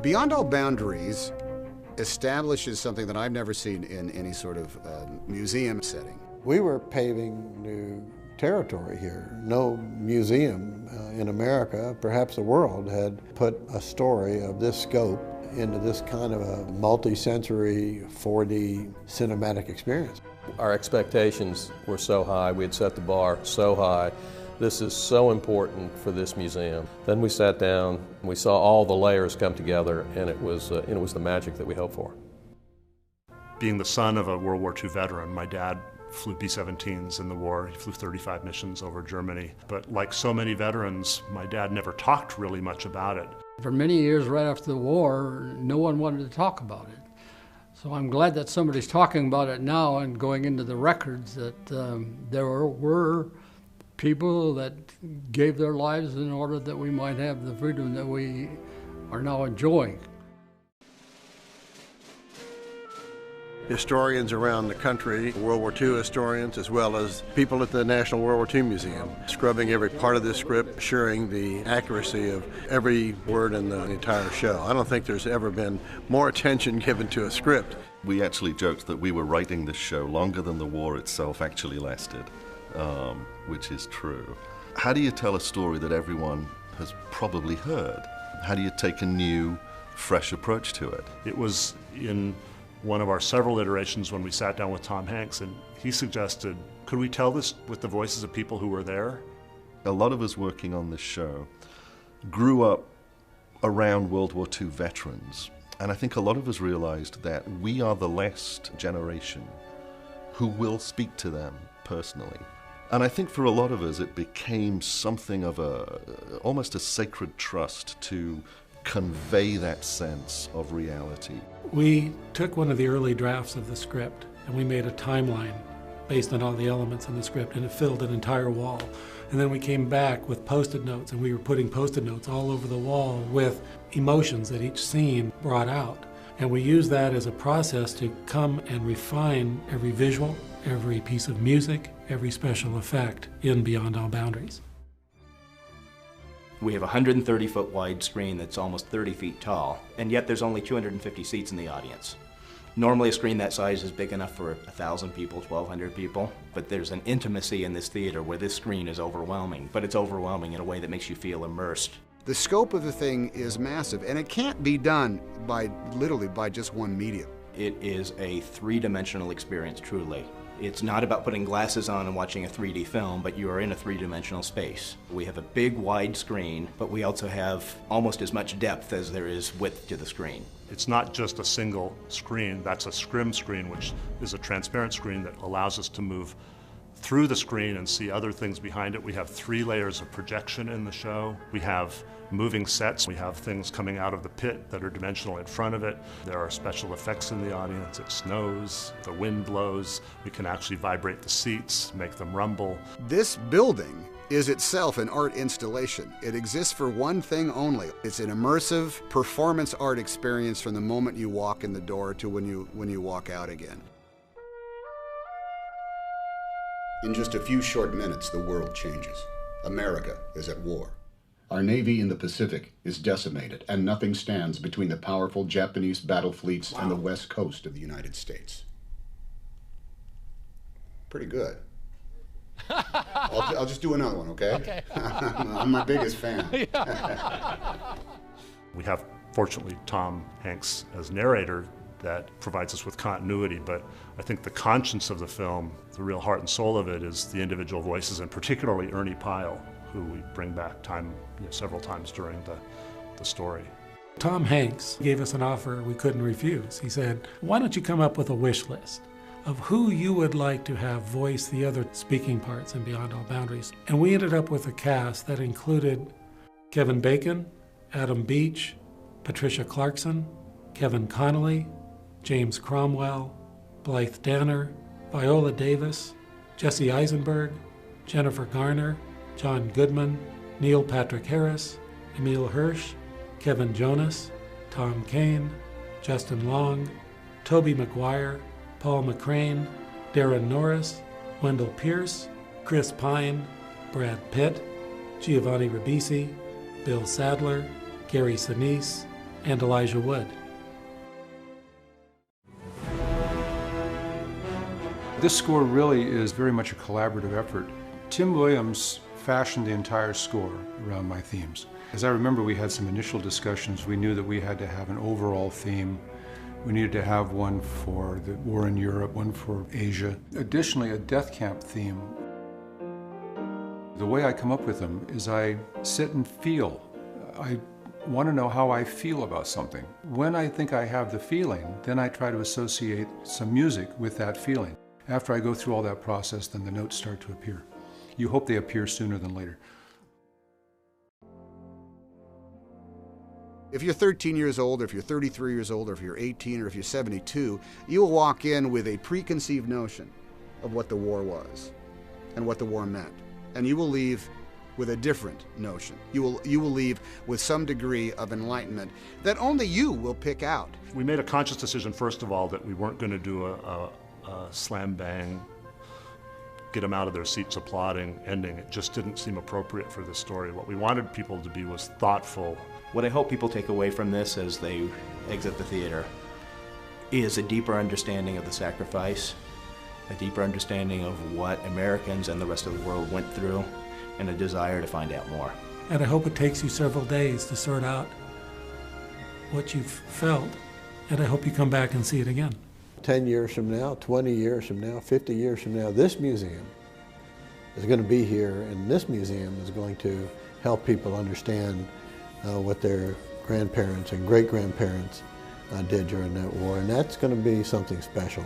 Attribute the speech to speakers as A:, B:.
A: Beyond All Boundaries establishes something that I've never seen in any sort of museum setting.
B: We were paving new territory here. No museum in America, perhaps the world, had put a story of this scope into this kind of a multi-sensory 4D cinematic experience.
C: Our expectations were so high, we had set the bar so high. This is so important for this museum. Then we sat down, we saw all the layers come together, and it was the magic that we hoped for.
D: Being the son of a World War II veteran, my dad flew B-17s in the war. He flew 35 missions over Germany. But like so many veterans, my dad never talked really much about it.
E: For many years right after the war, no one wanted to talk about it. So I'm glad that somebody's talking about it now and going into the records that there were people that gave their lives in order that we might have the freedom that we are now enjoying.
B: Historians around the country, World War II historians, as well as people at the National World War II Museum, scrubbing every part of this script, assuring the accuracy of every word in the entire show. I don't think there's ever been more attention given to a script.
F: We actually joked that we were writing this show longer than the war itself actually lasted, which is true. How do you tell a story that everyone has probably heard? How do you take a new, fresh approach to it?
D: It was in one of our several iterations when we sat down with Tom Hanks, and he suggested, could we tell this with the voices of people who were there?
F: A lot of us working on this show grew up around World War II veterans, and I think a lot of us realized that we are the last generation who will speak to them personally. And I think for a lot of us it became something of almost a sacred trust to convey that sense of reality.
G: We took one of the early drafts of the script and we made a timeline based on all the elements in the script, and it filled an entire wall. And then we came back with Post-it notes, and we were putting Post-it notes all over the wall with emotions that each scene brought out. And we used that as a process to come and refine every visual, every piece of music, every special effect in Beyond All Boundaries.
H: We have a 130-foot wide screen that's almost 30 feet tall, and yet there's only 250 seats in the audience. Normally a screen that size is big enough for 1,000 people, 1,200 people, but there's an intimacy in this theater where this screen is overwhelming, but it's overwhelming in a way that makes you feel immersed.
A: The scope of the thing is massive, and it can't be done literally by just one medium.
H: It is a three-dimensional experience, truly. It's not about putting glasses on and watching a 3D film, but you are in a three-dimensional space. We have a big, wide screen, but we also have almost as much depth as there is width to the screen.
D: It's not just a single screen. That's a scrim screen, which is a transparent screen that allows us to move through the screen and see other things behind it. We have 3 layers of projection in the show. We have moving sets. We have things coming out of the pit that are dimensional in front of it. There are special effects in the audience. It snows, the wind blows. We can actually vibrate the seats, make them rumble.
A: This building is itself an art installation. It exists for one thing only. It's an immersive performance art experience from the moment you walk in the door to when you walk out again. In just a few short minutes, the world changes. America is at war. Our Navy in the Pacific is decimated, and nothing stands between the powerful Japanese battle fleets and the west coast of the United States. Pretty good. I'll just do another one, okay?
E: Okay.
A: I'm my biggest fan.
D: We have, fortunately, Tom Hanks as narrator that provides us with continuity, but I think the conscience of the film, the real heart and soul of it, is the individual voices, and particularly Ernie Pyle, who we bring back several times during the story.
G: Tom Hanks gave us an offer we couldn't refuse. He said, why don't you come up with a wish list of who you would like to have voice the other speaking parts in Beyond All Boundaries? And we ended up with a cast that included Kevin Bacon, Adam Beach, Patricia Clarkson, Kevin Connolly, James Cromwell, Blythe Danner, Viola Davis, Jesse Eisenberg, Jennifer Garner, John Goodman, Neil Patrick Harris, Emil Hirsch, Kevin Jonas, Tom Kane, Justin Long, Toby McGuire, Paul McCrane, Darren Norris, Wendell Pierce, Chris Pine, Brad Pitt, Giovanni Ribisi, Bill Sadler, Gary Sinise, and Elijah Wood.
I: This score really is very much a collaborative effort. Tim Williams fashioned the entire score around my themes. As I remember, we had some initial discussions. We knew that we had to have an overall theme. We needed to have one for the war in Europe, one for Asia. Additionally, a death camp theme. The way I come up with them is I sit and feel. I want to know how I feel about something. When I think I have the feeling, then I try to associate some music with that feeling. After I go through all that process, then the notes start to appear. You hope they appear sooner than later.
A: If you're 13 years old, or if you're 33 years old, or if you're 18, or if you're 72, you will walk in with a preconceived notion of what the war was and what the war meant. And you will leave with a different notion. You will leave with some degree of enlightenment that only you will pick out.
D: We made a conscious decision, first of all, that we weren't going to do a slam bang, get them out of their seats applauding ending. It just didn't seem appropriate for the story. What we wanted people to be was thoughtful.
H: What I hope people take away from this as they exit the theater is a deeper understanding of the sacrifice, a deeper understanding of what Americans and the rest of the world went through, and a desire to find out more.
G: And I hope it takes you several days to sort out what you've felt, and I hope you come back and see it again.
B: 10 years from now, 20 years from now, 50 years from now, this museum is going to be here, and this museum is going to help people understand what their grandparents and great-grandparents did during that war, and that's going to be something special.